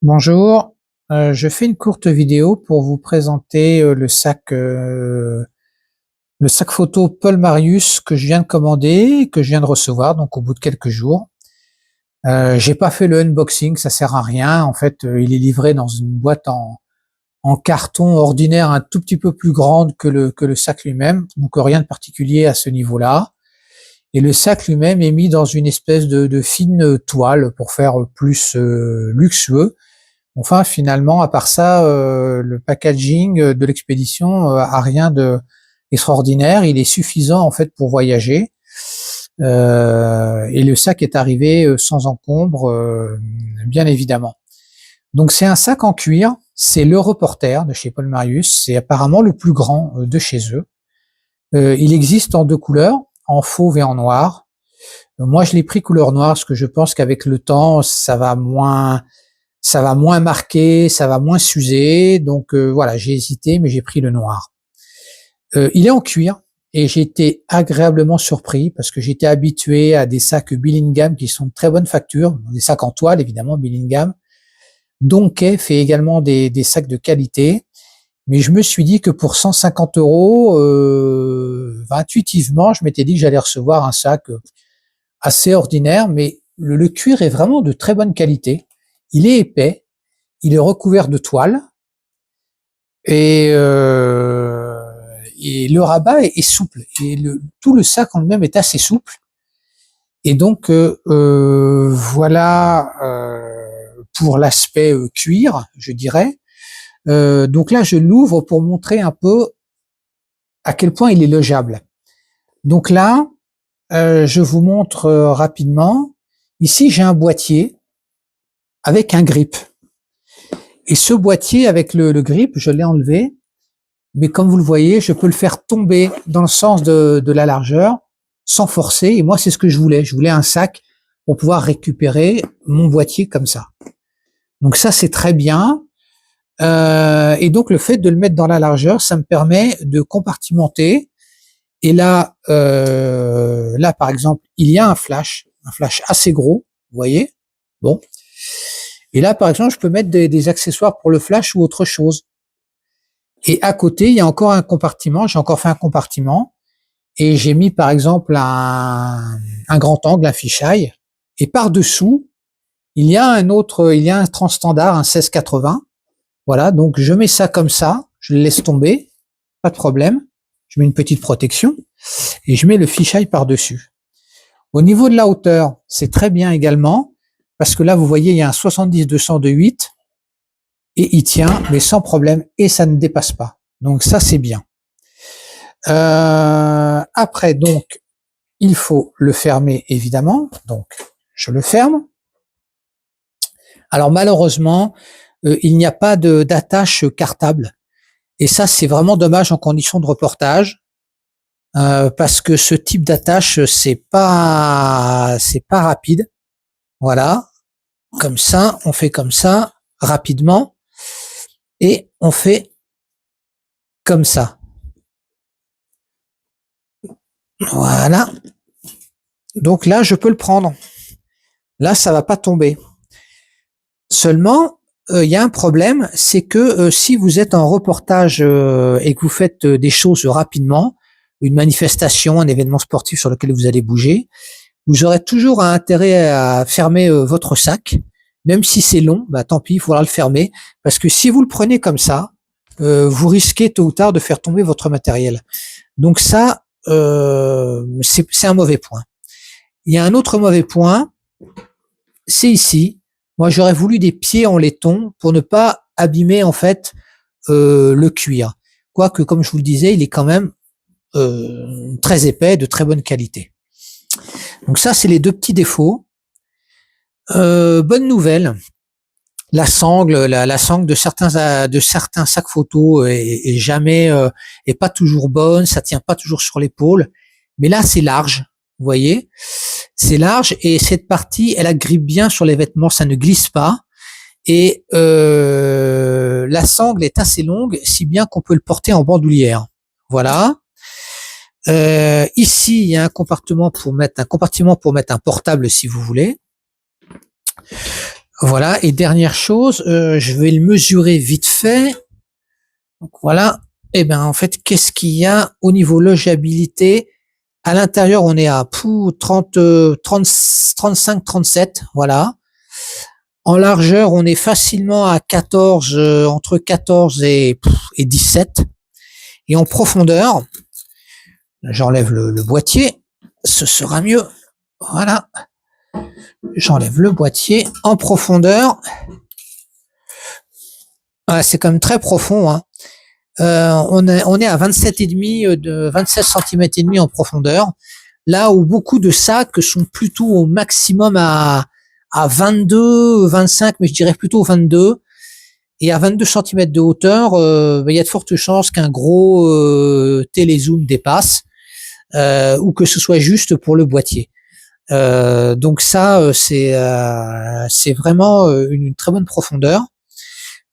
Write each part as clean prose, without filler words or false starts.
Bonjour, je fais une courte vidéo pour vous présenter le sac photo Paul Marius que je viens de commander et que je viens de recevoir donc au bout de quelques jours. J'ai pas fait le unboxing, ça sert à rien. En fait, il est livré dans une boîte en carton ordinaire un tout petit peu plus grande que le sac lui-même, donc rien de particulier à ce niveau-là. Et le sac lui-même est mis dans une espèce de fine toile pour faire plus luxueux. Enfin, finalement, à part ça, le packaging de l'expédition a rien de extraordinaire. Il est suffisant en fait pour voyager. Et le sac est arrivé sans encombre, bien évidemment. Donc c'est un sac en cuir. C'est le Reporter de chez Paul Marius. C'est apparemment le plus grand de chez eux. Il existe en deux couleurs, en fauve et en noir. Moi, je l'ai pris couleur noire parce que je pense qu'avec le temps, ça va moins marquer, ça va moins s'user. Donc voilà, j'ai hésité, mais j'ai pris le noir. Il est en cuir et j'ai été agréablement surpris parce que j'étais habitué à des sacs Billingham qui sont de très bonne facture, des sacs en toile évidemment Billingham. Donkey fait également des sacs de qualité, mais je me suis dit que pour 150 €, intuitivement, je m'étais dit que j'allais recevoir un sac assez ordinaire, mais le cuir est vraiment de très bonne qualité. Il est épais, il est recouvert de toile et le rabat est souple. Et tout le sac en lui-même est assez souple. Et donc voilà pour l'aspect cuir, je dirais. Donc là, je l'ouvre pour montrer un peu à quel point il est logeable. Donc là, je vous montre rapidement. Ici, j'ai un boîtier avec un grip. Et ce boîtier avec le grip, je l'ai enlevé, mais comme vous le voyez, je peux le faire tomber dans le sens de la largeur sans forcer. Et moi, c'est ce que je voulais. Je voulais un sac pour pouvoir récupérer mon boîtier comme ça. Donc ça, c'est très bien. Et donc le fait de le mettre dans la largeur, ça me permet de compartimenter. Et là, par exemple, il y a un flash assez gros, vous voyez. Bon. Et là, par exemple, je peux mettre des accessoires pour le flash ou autre chose. Et à côté, il y a encore un compartiment. J'ai encore fait un compartiment. Et j'ai mis, par exemple, un grand angle, un fisheye. Et par-dessous, il y a un transstandard, un 1680. Voilà. Donc, je mets ça comme ça. Je le laisse tomber. Pas de problème. Je mets une petite protection. Et je mets le fisheye par-dessus. Au niveau de la hauteur, c'est très bien également. Parce que là, vous voyez, il y a un 70-200 de 8 et il tient, mais sans problème, et ça ne dépasse pas. Donc ça, c'est bien. Après, donc, il faut le fermer, évidemment. Donc, je le ferme. Alors, malheureusement, il n'y a pas d'attache cartable. Et ça, c'est vraiment dommage en condition de reportage. Parce que ce type d'attache, c'est pas rapide. Voilà, comme ça, on fait comme ça, rapidement, et on fait comme ça. Voilà. Donc là, je peux le prendre. Là, ça va pas tomber. Seulement, il y a un problème, c'est que si vous êtes en reportage et que vous faites des choses rapidement, une manifestation, un événement sportif sur lequel vous allez bouger, vous aurez toujours un intérêt à fermer votre sac, même si c'est long, bah tant pis, il faudra le fermer, parce que si vous le prenez comme ça, vous risquez tôt ou tard de faire tomber votre matériel. Donc ça, c'est un mauvais point. Il y a un autre mauvais point, c'est ici. Moi, j'aurais voulu des pieds en laiton pour ne pas abîmer en fait le cuir. Quoique, comme je vous le disais, il est quand même très épais, de très bonne qualité. Donc ça, c'est les deux petits défauts. Bonne nouvelle, la sangle de certains sacs photos est jamais est pas toujours bonne, ça tient pas toujours sur l'épaule. Mais là, c'est large, vous voyez, c'est large et cette partie, elle agrippe bien sur les vêtements, ça ne glisse pas. Et la sangle est assez longue, si bien qu'on peut le porter en bandoulière. Voilà. Ici, il y a un compartiment pour mettre un portable si vous voulez. Voilà. Et dernière chose, je vais le mesurer vite fait. Donc voilà. Et ben en fait, qu'est-ce qu'il y a au niveau logeabilité? À l'intérieur, on est à 30, 30, 35, 37. Voilà. En largeur, on est facilement à 14, entre 14 et 17. Et en profondeur, j'enlève le boîtier, ce sera mieux. Voilà. J'enlève le boîtier. En profondeur, c'est quand même très profond, hein. On est à 27,5 de 27 cm et demi en profondeur, là où beaucoup de sacs sont plutôt au maximum à 22, 25, mais je dirais plutôt 22. Et à 22 cm de hauteur, il y a de fortes chances qu'un gros télézoom dépasse, ou que ce soit juste pour le boîtier. Donc ça, c'est vraiment une très bonne profondeur.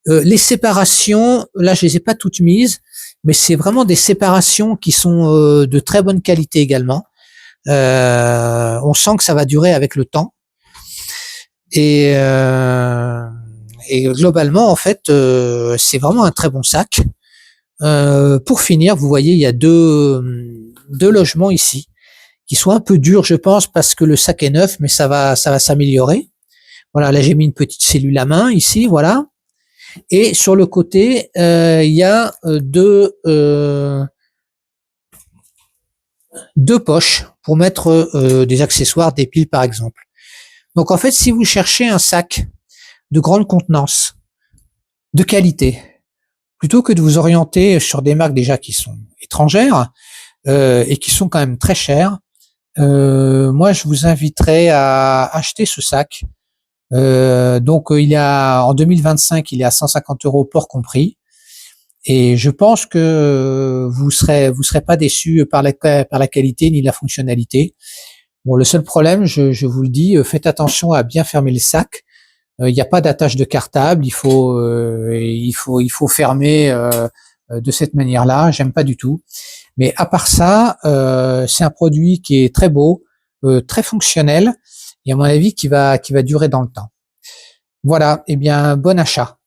Les séparations, là je les ai pas toutes mises, mais c'est vraiment des séparations qui sont de très bonne qualité également. On sent que ça va durer avec le temps. Et globalement, en fait, c'est vraiment un très bon sac. Pour finir, vous voyez, il y a deux logements ici qui sont un peu durs, je pense, parce que le sac est neuf, mais ça va s'améliorer. Voilà, là j'ai mis une petite cellule à main ici, voilà. Et sur le côté, il y a deux poches pour mettre des accessoires, des piles par exemple. Donc en fait, si vous cherchez un sac de grande contenance, de qualité, plutôt que de vous orienter sur des marques déjà qui sont étrangères et qui sont quand même très chères, moi je vous inviterais à acheter ce sac. Donc il est en 2025, il est à 150 € port compris, et je pense que vous serez pas déçus par la qualité ni la fonctionnalité. Bon, le seul problème, je vous le dis, faites attention à bien fermer le sac. Il n'y a pas d'attache de cartable, il faut fermer de cette manière-là. J'aime pas du tout. Mais à part ça, c'est un produit qui est très beau, très fonctionnel, et à mon avis qui va durer dans le temps. Voilà, eh bien, bon achat.